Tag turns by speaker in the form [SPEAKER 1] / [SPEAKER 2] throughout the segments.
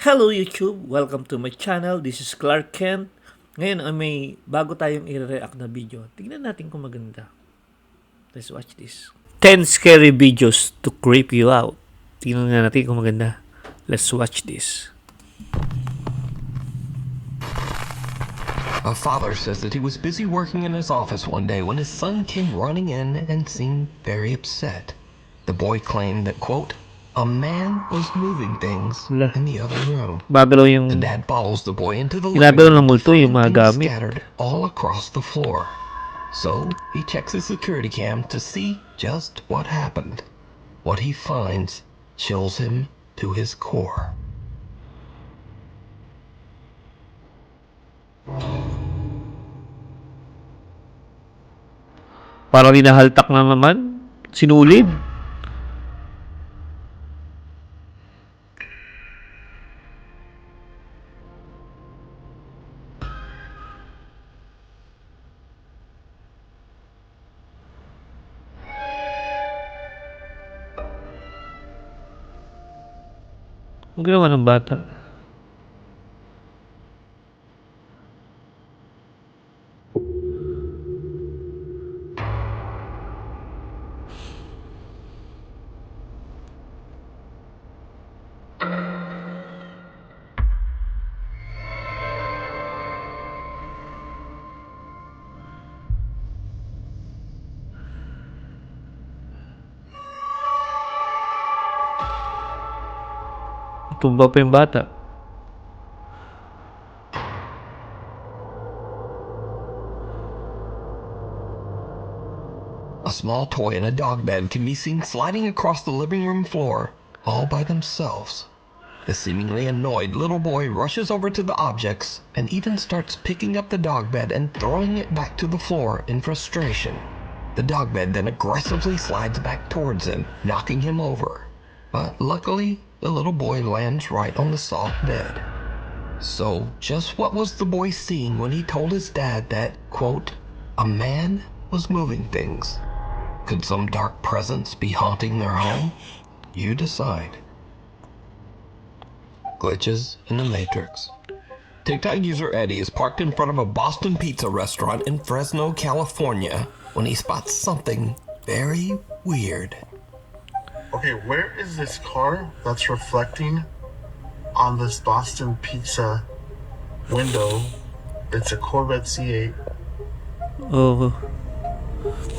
[SPEAKER 1] Hello YouTube! Welcome to my channel. This is Clark Kent. Ngayon ay may bago tayong i-react na video. Tingnan natin kung maganda. Let's watch this. 10 scary videos to creep you out. Tingnan natin kung maganda. Let's watch this.
[SPEAKER 2] A father says that he was busy working in his office one day when his son came running in and seemed very upset. The boy claimed that, quote, a man was moving things in the other room.
[SPEAKER 1] Babalo yung...
[SPEAKER 2] The dad follows the boy into the living
[SPEAKER 1] Inabalo ng
[SPEAKER 2] room to
[SPEAKER 1] multo yung
[SPEAKER 2] find
[SPEAKER 1] mga
[SPEAKER 2] things
[SPEAKER 1] gamit.
[SPEAKER 2] scattered all across the floor. So he checks his security cam to see just what happened. What he finds chills him to his core.
[SPEAKER 1] Parang hinahaltak na naman. Sinulid. Ang ginawa ng bata. Tumba pa yung bata.
[SPEAKER 2] A small toy and a dog bed can be seen sliding across the living room floor all by themselves. The seemingly annoyed little boy rushes over to the objects and even starts picking up the dog bed and throwing it back to the floor in frustration. The dog bed then aggressively slides back towards him, knocking him over. But luckily, the little boy lands right on the soft bed. So, just what was the boy seeing when he told his dad that, quote, a man was moving things? Could some dark presence be haunting their home? You decide. Glitches in the Matrix. TikTok user Eddie is parked in front of a Boston Pizza restaurant in Fresno, California, when he spots something very weird.
[SPEAKER 3] Okay, where is this car that's reflecting on this Boston Pizza window? It's a Corvette C8.
[SPEAKER 1] Oh.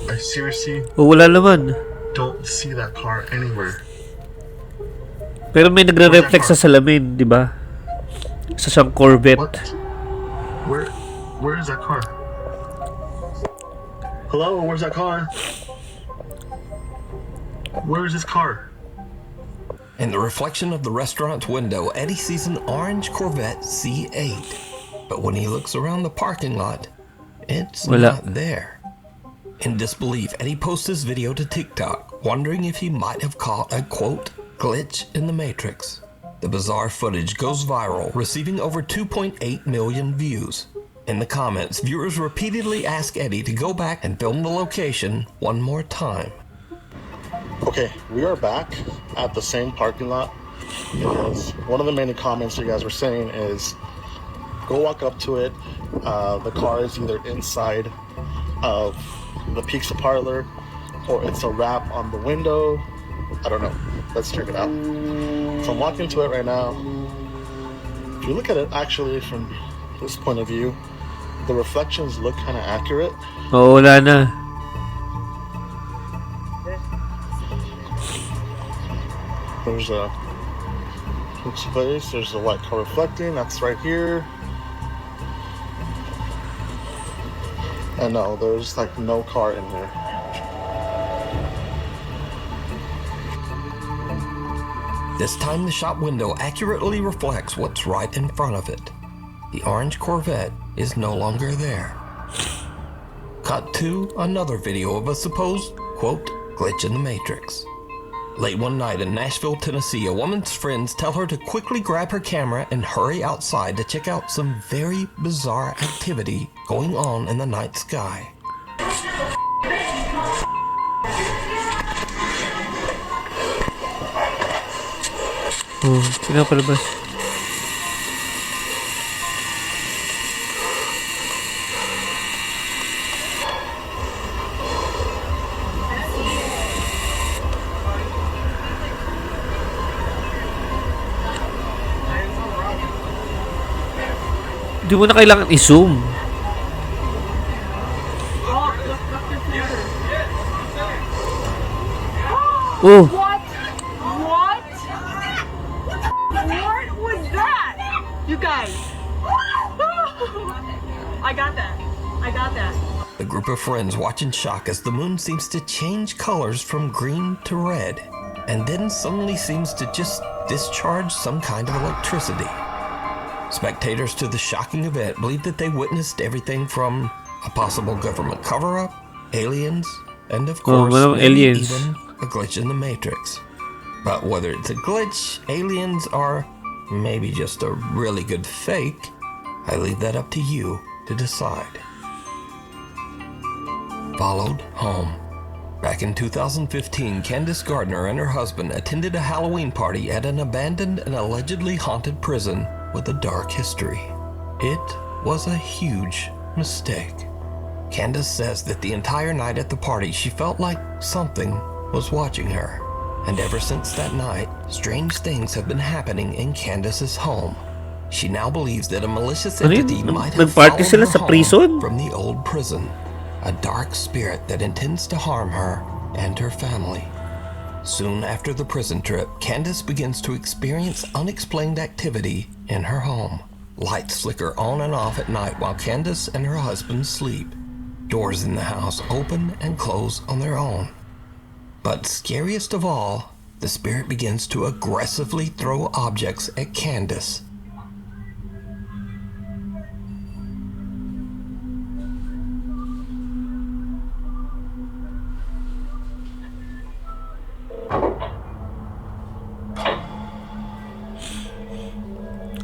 [SPEAKER 3] I seriously
[SPEAKER 1] Oh, wala naman.
[SPEAKER 3] don't see that car anywhere.
[SPEAKER 1] Pero may nagre-reflect sa salamin, di ba? Sa siyang Corvette.
[SPEAKER 3] What? Where is that car? Hello, where's that car? Where is this car?
[SPEAKER 2] In the reflection of the restaurant's window, Eddie sees an orange Corvette C8. But when he looks around the parking lot, it's
[SPEAKER 1] Wala.
[SPEAKER 2] not there. In disbelief, Eddie posts this video to TikTok, wondering if he might have caught a, quote, glitch in the Matrix. The bizarre footage goes viral, receiving over 2.8 million views. In the comments, viewers repeatedly ask Eddie to go back and film the location one more time.
[SPEAKER 3] Okay, we are back at the same parking lot because one of the many comments you guys were saying is go walk up to it. The car is either inside of the pizza parlor or it's a wrap on the window. I don't know. Let's check it out. So I'm walking to it right now. If you look at it actually from this point of view, the reflections look kind of accurate.
[SPEAKER 1] Oh, wala na.
[SPEAKER 3] There's a pizza place. There's a white car reflecting. That's right here. And no, there's like no car in here.
[SPEAKER 2] This time the shop window accurately reflects what's right in front of it. The orange Corvette is no longer there. Cut to another video of a supposed, quote, glitch in the Matrix. Late one night in Nashville, Tennessee, a woman's friends tell her to quickly grab her camera and hurry outside to check out some very bizarre activity going on in the night sky.
[SPEAKER 1] Oh, pinapalabas. Di mo na kailangan i-zoom. Oh,
[SPEAKER 4] What? What? What was that? You guys. I got that. I got that.
[SPEAKER 2] The group of friends watch in shock as the moon seems to change colors from green to red, and then suddenly seems to just discharge some kind of electricity. Spectators to the shocking event believe that they witnessed everything from a possible government cover-up, aliens, and of course,
[SPEAKER 1] walang
[SPEAKER 2] maybe
[SPEAKER 1] aliens.
[SPEAKER 2] even a glitch in the Matrix. But whether it's a glitch, aliens, or maybe just a really good fake, I leave that up to you to decide. Followed home. Back in 2015, Candace Gardner and her husband attended a Halloween party at an abandoned and allegedly haunted prison with a dark history. It was a huge mistake. Candace says that the entire night at the party she felt like something was watching her. And ever since that night, strange things have been happening in Candace's home. She now believes that a malicious
[SPEAKER 1] Ano yun?
[SPEAKER 2] entity might have
[SPEAKER 1] Nag-party
[SPEAKER 2] followed
[SPEAKER 1] sila
[SPEAKER 2] her
[SPEAKER 1] sa
[SPEAKER 2] home
[SPEAKER 1] prison?
[SPEAKER 2] from the old prison. A dark spirit that intends to harm her and her family. Soon after the prison trip, Candace begins to experience unexplained activity in her home. Lights flicker on and off at night while Candace and her husband sleep. Doors in the house open and close on their own. But scariest of all, the spirit begins to aggressively throw objects at Candace.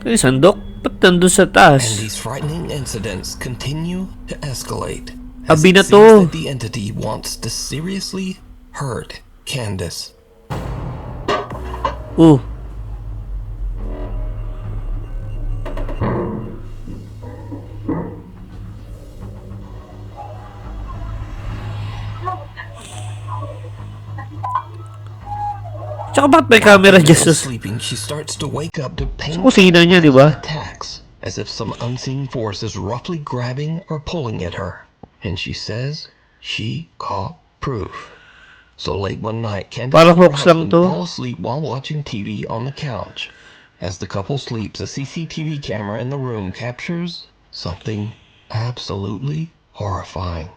[SPEAKER 1] Ay, sandok. Ba't nandun sa
[SPEAKER 2] And
[SPEAKER 1] taas?
[SPEAKER 2] these frightening incidents continue to escalate.
[SPEAKER 1] Abi na
[SPEAKER 2] it
[SPEAKER 1] to.
[SPEAKER 2] seems that the entity wants to seriously hurt Candace.
[SPEAKER 1] Oh. Tsaka ba't may camera dyan
[SPEAKER 2] While
[SPEAKER 1] sa
[SPEAKER 2] sleeping, she starts to wake up to
[SPEAKER 1] sa
[SPEAKER 2] painful
[SPEAKER 1] kusina niya, di ba?
[SPEAKER 2] attacks, as if some unseen force is roughly grabbing or pulling at her. And she says she caught proof. So late one night, Candace
[SPEAKER 1] Parang
[SPEAKER 2] and her
[SPEAKER 1] hoax lang
[SPEAKER 2] husband
[SPEAKER 1] to.
[SPEAKER 2] fall asleep while watching TV on the couch. As the couple sleeps, a CCTV camera in the room captures something absolutely horrifying.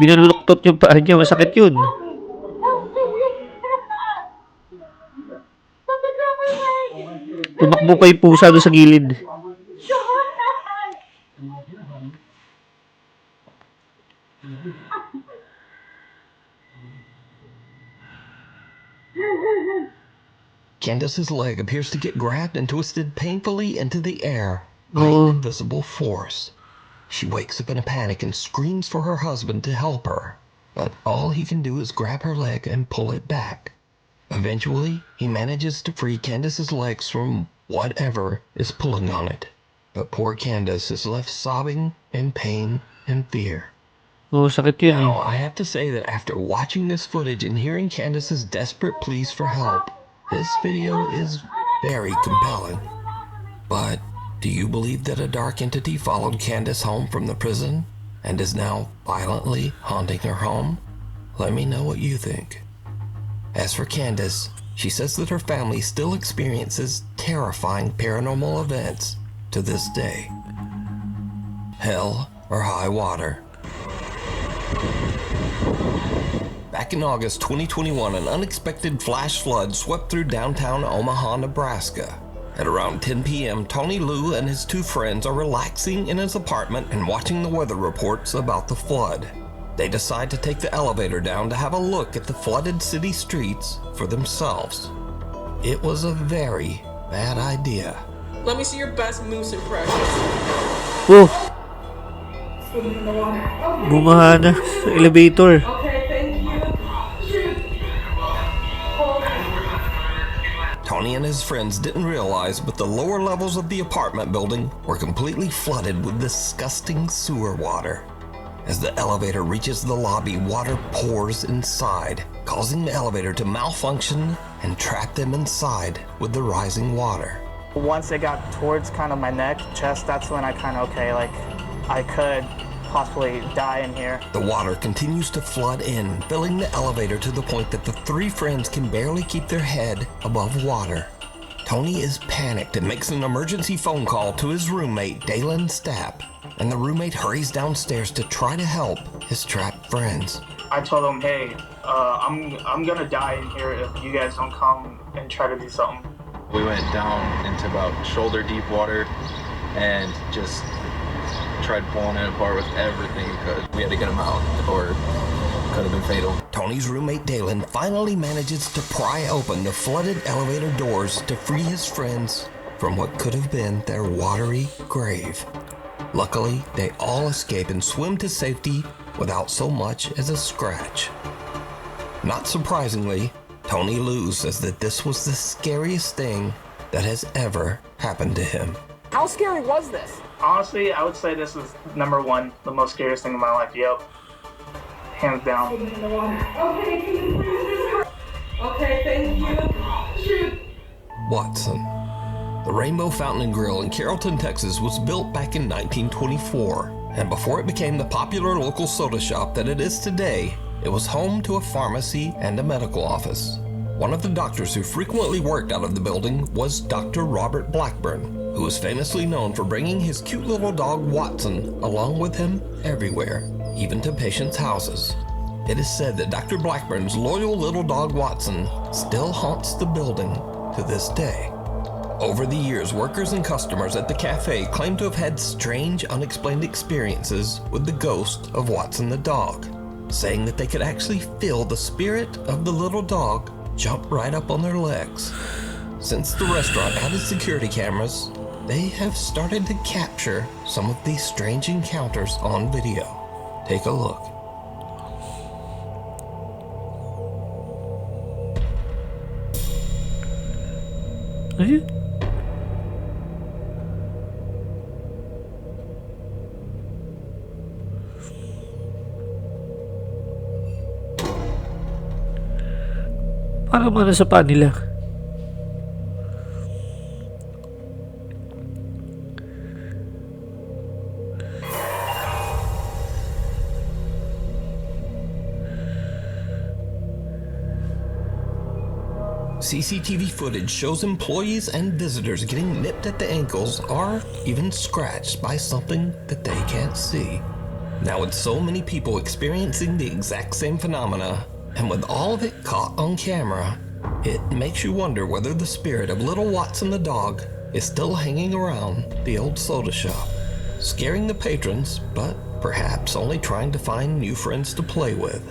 [SPEAKER 1] Binaluktot yung paa niya. Masakit yun. Tumakbo kay pusa doon sa gilid.
[SPEAKER 2] Candace's leg appears to get grabbed and twisted painfully into the air by
[SPEAKER 1] Oo.
[SPEAKER 2] an invisible force. She wakes up in a panic and screams for her husband to help her, but all he can do is grab her leg and pull it back. Eventually, he manages to free Candace's legs from whatever is pulling on it. But poor Candace is left sobbing in pain and fear.
[SPEAKER 1] Oo, sakit yun.
[SPEAKER 2] Now, I have to say that after watching this footage and hearing Candace's desperate pleas for help, this video is very compelling. But do you believe that a dark entity followed Candace home from the prison and is now violently haunting her home? Let me know what you think. As for Candace, she says that her family still experiences terrifying paranormal events to this day. Hell or high water. Back in August 2021, an unexpected flash flood swept through downtown Omaha, Nebraska. At around 10 p.m., Tony Liu and his two friends are relaxing in his apartment and watching the weather reports about the flood. They decide to take the elevator down to have a look at the flooded city streets for themselves. It was a very bad idea.
[SPEAKER 5] Let me see your best moose impression.
[SPEAKER 1] Oh! Bumaha na sa elevator.
[SPEAKER 4] Okay, thank you. Shoot.
[SPEAKER 2] Tony and his friends didn't realize, but the lower levels of the apartment building were completely flooded with disgusting sewer water. As the elevator reaches the lobby, water pours inside, causing the elevator to malfunction and trap them inside with the rising water.
[SPEAKER 5] Once it got towards kind of my neck, chest, that's when I kind of, okay, like, I could possibly die in here.
[SPEAKER 2] The water continues to flood in, filling the elevator to the point that the three friends can barely keep their head above water. Tony is panicked and makes an emergency phone call to his roommate, Dalen Stapp, and the roommate hurries downstairs to try to help his trapped friends.
[SPEAKER 5] I told them, hey, I'm gonna die in here if you guys don't come and try to do something.
[SPEAKER 6] We went down into about shoulder deep water and just tried pulling it apart with everything we could. We had to get them out or it could have been fatal.
[SPEAKER 2] Tony's roommate Dalen finally manages to pry open the flooded elevator doors to free his friends from what could have been their watery grave. Luckily, they all escape and swim to safety without so much as a scratch. Not surprisingly, Tony Liu says that this was the scariest thing that has ever happened to him.
[SPEAKER 5] How scary was this? Honestly, I would say this is number one, the most scariest thing in my life. Yep. Hands down.
[SPEAKER 4] Okay, thank you. Shoot.
[SPEAKER 2] Watson. The Rainbow Fountain and Grill in Carrollton, Texas was built back in 1924, and before it became the popular local soda shop that it is today, it was home to a pharmacy and a medical office. One of the doctors who frequently worked out of the building was Dr. Robert Blackburn, who was famously known for bringing his cute little dog Watson along with him everywhere, even to patients' houses. It is said that Dr. Blackburn's loyal little dog Watson still haunts the building to this day. Over the years, workers and customers at the cafe claim to have had strange, unexplained experiences with the ghost of Watson the dog, saying that they could actually feel the spirit of the little dog jump right up on their legs. Since the restaurant added security cameras, they have started to capture some of these strange encounters on video. Take a look.
[SPEAKER 1] Ayun. Parang ano sa paa nila.
[SPEAKER 2] CCTV footage shows employees and visitors getting nipped at the ankles or even scratched by something that they can't see. Now, with so many people experiencing the exact same phenomena, and with all of it caught on camera, it makes you wonder whether the spirit of little Watson the dog is still hanging around the old soda shop, scaring the patrons, but perhaps only trying to find new friends to play with.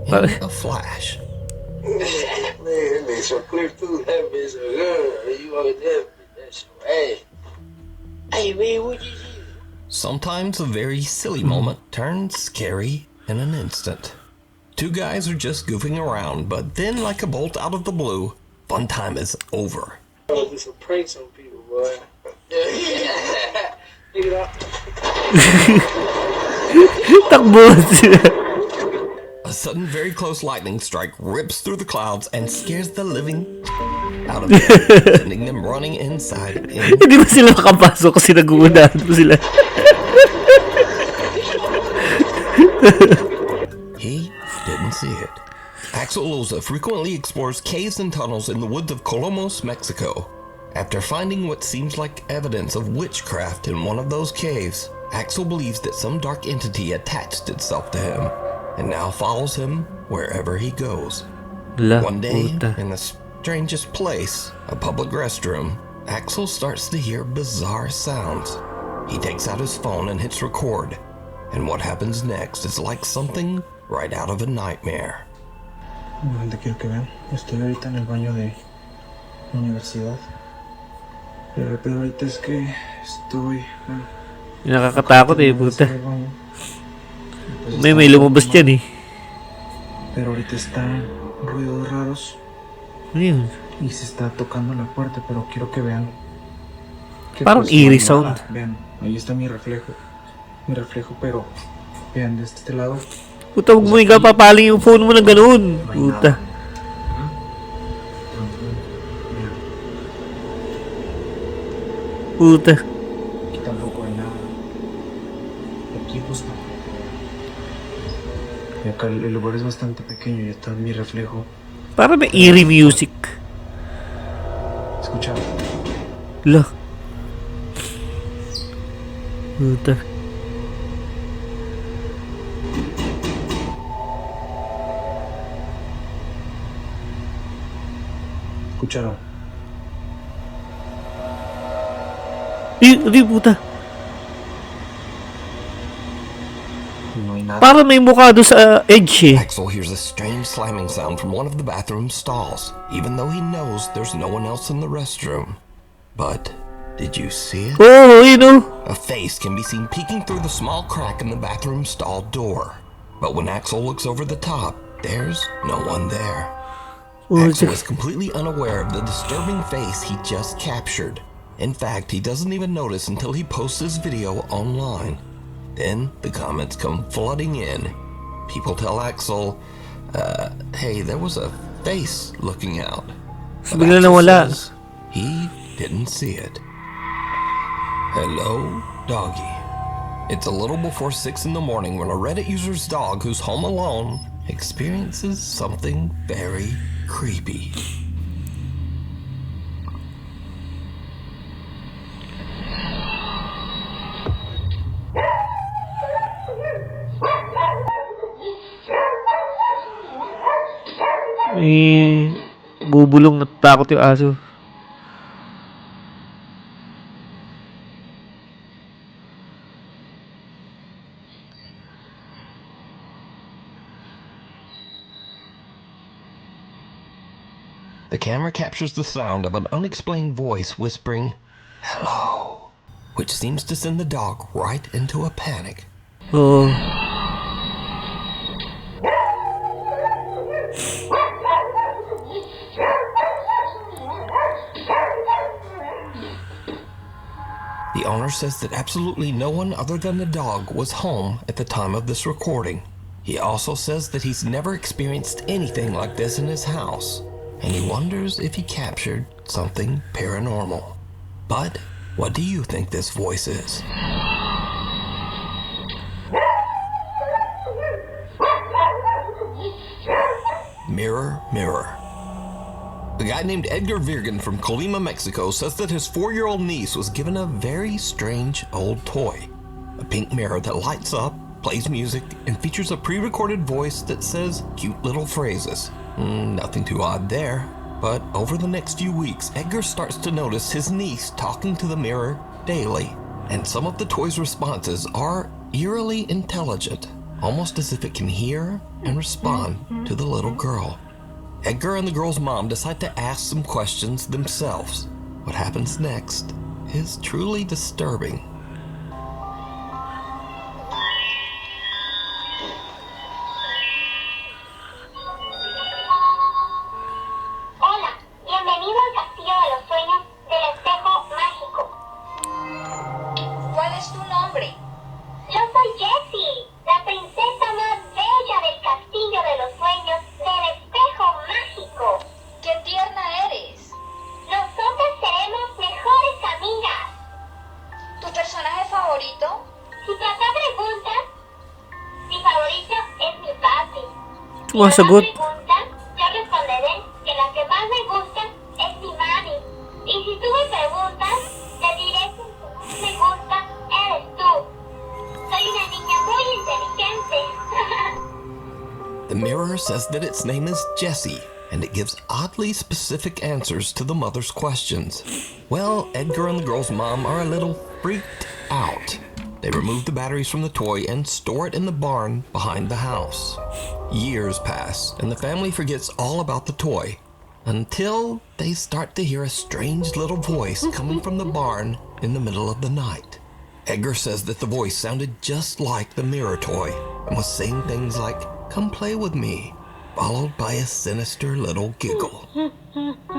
[SPEAKER 2] In a flash,
[SPEAKER 7] Man, that makes so clear through. That bitch so good. You want that? That's right. Hey, man, what you do?
[SPEAKER 2] sometimes a very silly moment turns scary in an instant. Two guys are just goofing around, but then, like a bolt out of the blue, fun time is over.
[SPEAKER 7] I'm gonna do some pranks on people, boy. Pick it up.
[SPEAKER 1] Takbo sila.
[SPEAKER 2] A sudden, very close lightning strike rips through the clouds and scares the living out of them, sending them running inside.
[SPEAKER 1] Hindi ba sila makapasok kasi nag-uunahan po sila?
[SPEAKER 2] He didn't see it. Axel Loza frequently explores caves and tunnels in the woods of Colomos, Mexico. After finding what seems like evidence of witchcraft in one of those caves, Axel believes that some dark entity attached itself to him and now follows him wherever he goes.
[SPEAKER 1] La
[SPEAKER 2] One day,
[SPEAKER 1] puta.
[SPEAKER 2] in the strangest place, a public restroom, Axel starts to hear bizarre sounds. He takes out his phone and hits record, and what happens next is like something right out of a nightmare.
[SPEAKER 8] Te quiero que vean. Estoy ahorita en el baño de la universidad. Pero ahorita es que estoy...
[SPEAKER 1] Yung nakakatakot eh, puta.
[SPEAKER 8] Pues
[SPEAKER 1] May lumabas dyan eh.
[SPEAKER 8] Pero ahorita están ruidos raros
[SPEAKER 1] Ano yun?
[SPEAKER 8] y se está tocando la puerta, pero quiero que vean. Que
[SPEAKER 1] Parang
[SPEAKER 8] pues,
[SPEAKER 1] eerie
[SPEAKER 8] no hay nada.
[SPEAKER 1] sound.
[SPEAKER 8] Vean, ahí está mi reflejo. Mi reflejo, pero vean de este lado.
[SPEAKER 1] Puta, huwag mo ikapapaling yung phone mo ng ganun.
[SPEAKER 8] No hay
[SPEAKER 1] Puta.
[SPEAKER 8] nada. Mira,
[SPEAKER 1] Puta.
[SPEAKER 8] aquí tampoco hay nada. Aquí pues tampoco. Y acá el lugar es bastante pequeño y está mi reflejo.
[SPEAKER 1] Parang may eerie music.
[SPEAKER 8] Escucha.
[SPEAKER 1] Lah. Puta.
[SPEAKER 8] Escucharon.
[SPEAKER 1] Di puta.
[SPEAKER 8] No hay nada.
[SPEAKER 1] Parang may mukha doon sa edge eh.
[SPEAKER 2] Axel hears a strange slamming sound from one of the bathroom stalls, even though he knows there's no one else in the restroom. But did you see it?
[SPEAKER 1] Oh, you know.
[SPEAKER 2] A face can be seen peeking through the small crack in the bathroom stall door. But when Axel looks over the top, there's no one there.
[SPEAKER 1] Oh,
[SPEAKER 2] Axel is completely unaware of the disturbing face he just captured. In fact, he doesn't even notice until he posts his video online. Then the comments come flooding in. People tell Axel, hey, there was a face looking out. But
[SPEAKER 1] bigla
[SPEAKER 2] Axel
[SPEAKER 1] nawala.
[SPEAKER 2] says he didn't see it. Hello, doggy. It's a little before 6 in the morning when a Reddit user's dog who's home alone experiences something very creepy.
[SPEAKER 1] May bubulong na takot yung aso.
[SPEAKER 2] The camera captures the sound of an unexplained voice whispering, hello, which seems to send the dog right into a panic.
[SPEAKER 1] Oo.
[SPEAKER 2] The owner says that absolutely no one other than the dog was home at the time of this recording. He also says that he's never experienced anything like this in his house, and he wonders if he captured something paranormal. But what do you think this voice is? Mirror, mirror. A guy named Edgar Virgen from Colima, Mexico says that his 4-year-old niece was given a very strange old toy. A pink mirror that lights up, plays music, and features a pre-recorded voice that says cute little phrases. Nothing too odd there. But over the next few weeks, Edgar starts to notice his niece talking to the mirror daily. And some of the toy's responses are eerily intelligent, almost as if it can hear and respond to the little girl. Edgar and the girl's mom decide to ask some questions themselves. What happens next is truly disturbing.
[SPEAKER 9] Hola, bienvenido al Castillo de los Sueños del Espejo Mágico. ¿Cuál es tu nombre? Yo soy Jessie, la princesa más bella del Castillo de los Sueños del Espejo Mágico. ¡Qué tierna eres! Nosotras seremos mejores amigas. ¿Tu personaje favorito? Si papá pregunta, mi favorito es mi papi. Si mamá
[SPEAKER 1] Sumasagot.
[SPEAKER 9] pregunta, yo responderé que la que más me gusta es mi mami. Y si tú me preguntas, te diré que el que más me gusta eres tú. Soy una niña muy inteligente.
[SPEAKER 2] The mirror says that its name is Jessie, and it gives oddly specific answers to the mother's questions. Well, Edgar and the girl's mom are a little freaked out. They remove the batteries from the toy and store it in the barn behind the house. Years pass, and the family forgets all about the toy. until they start to hear a strange little voice coming from the barn in the middle of the night. Edgar says that the voice sounded just like the mirror toy and was saying things like, "Come play with me," followed by a sinister little giggle.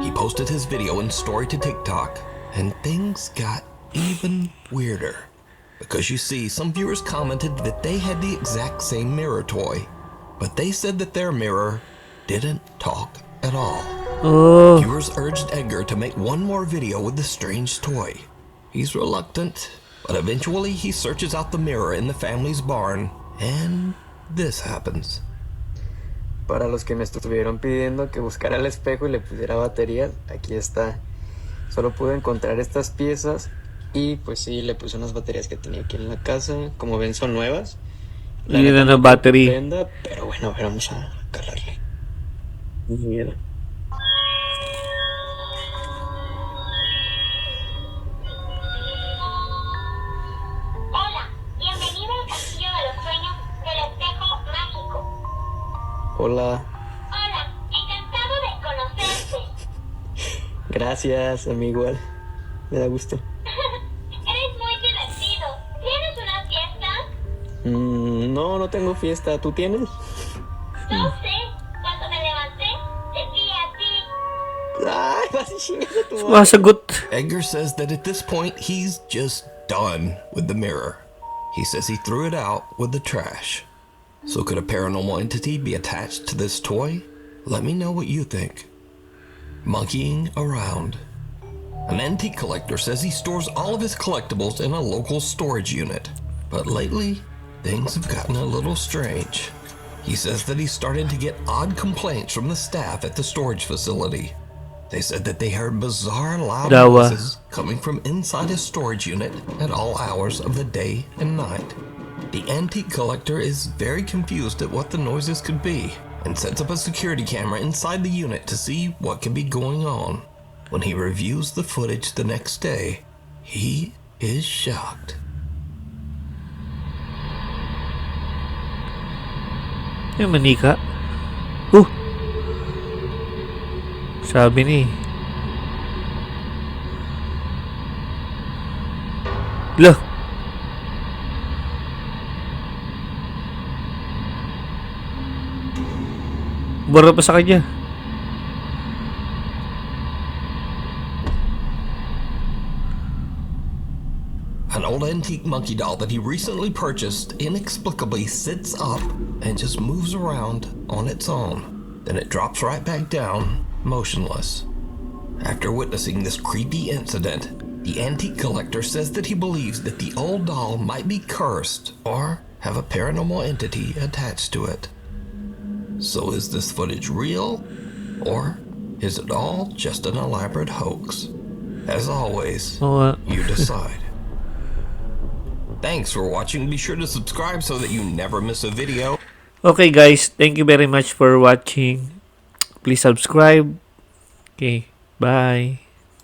[SPEAKER 2] He posted his video and story to TikTok, and things got even weirder. Because you see, some viewers commented that they had the exact same mirror toy, but they said that their mirror didn't talk at all.
[SPEAKER 1] Oh.
[SPEAKER 2] Viewers urged Edgar to make one more video with the strange toy. He's reluctant, but eventually he searches out the mirror in the family's barn, and this happens.
[SPEAKER 10] Para los que me estuvieron pidiendo que buscara el espejo y le pusiera baterías, aquí está. Solo pude encontrar estas piezas y pues sí, le puse unas baterías que tenía aquí en la casa. Como ven, son nuevas. La
[SPEAKER 1] Y
[SPEAKER 10] neta
[SPEAKER 1] una
[SPEAKER 10] no
[SPEAKER 1] battery.
[SPEAKER 10] prenda, pero bueno, a ver, vamos a calarle. Muy miedo.
[SPEAKER 9] Hola, bienvenido al Castillo de los Sueños del Espejo Mágico.
[SPEAKER 10] Hola,
[SPEAKER 9] Hola, encantado de conocerte.
[SPEAKER 10] gracias, a mí igual. Me da gusto.
[SPEAKER 9] Eres muy divertido. ¿Tienes una fiesta?
[SPEAKER 10] No, no tengo fiesta. ¿Tú tienes?
[SPEAKER 9] No sé. Cuando me levanté, te vi a ti.
[SPEAKER 10] Ay, vas a chingar a tu madre.
[SPEAKER 1] Sumasagot.
[SPEAKER 2] Edgar says that at this point, he's just done with the mirror. He says he threw it out with the trash. So could a paranormal entity be attached to this toy? Let me know what you think. Monkeying around. An antique collector says he stores all of his collectibles in a local storage unit. But lately, things have gotten a little strange. He says that he's starting to get odd complaints from the staff at the storage facility. They said that they heard bizarre loud
[SPEAKER 1] Dawa.
[SPEAKER 2] noises coming from inside his storage unit at all hours of the day and night. The antique collector is very confused at what the noises could be and sets up a security camera inside the unit to see what could be going on. When he reviews the footage the next day, he is shocked.
[SPEAKER 1] Yung manika. Sabi ni. Loh. Bura pa sa kanya.
[SPEAKER 2] An old antique monkey doll that he recently purchased inexplicably sits up and just moves around on its own. Then it drops right back down, motionless. After witnessing this creepy incident, the antique collector says that he believes that the old doll might be cursed or have a paranormal entity attached to it. So is this footage real, or is it all just an elaborate hoax? As always,
[SPEAKER 1] Oo nga.
[SPEAKER 2] you decide. Thanks for watching. Be sure to subscribe so that you never miss a video.
[SPEAKER 1] Okay guys, thank you very much for watching. Please subscribe. Okay, bye.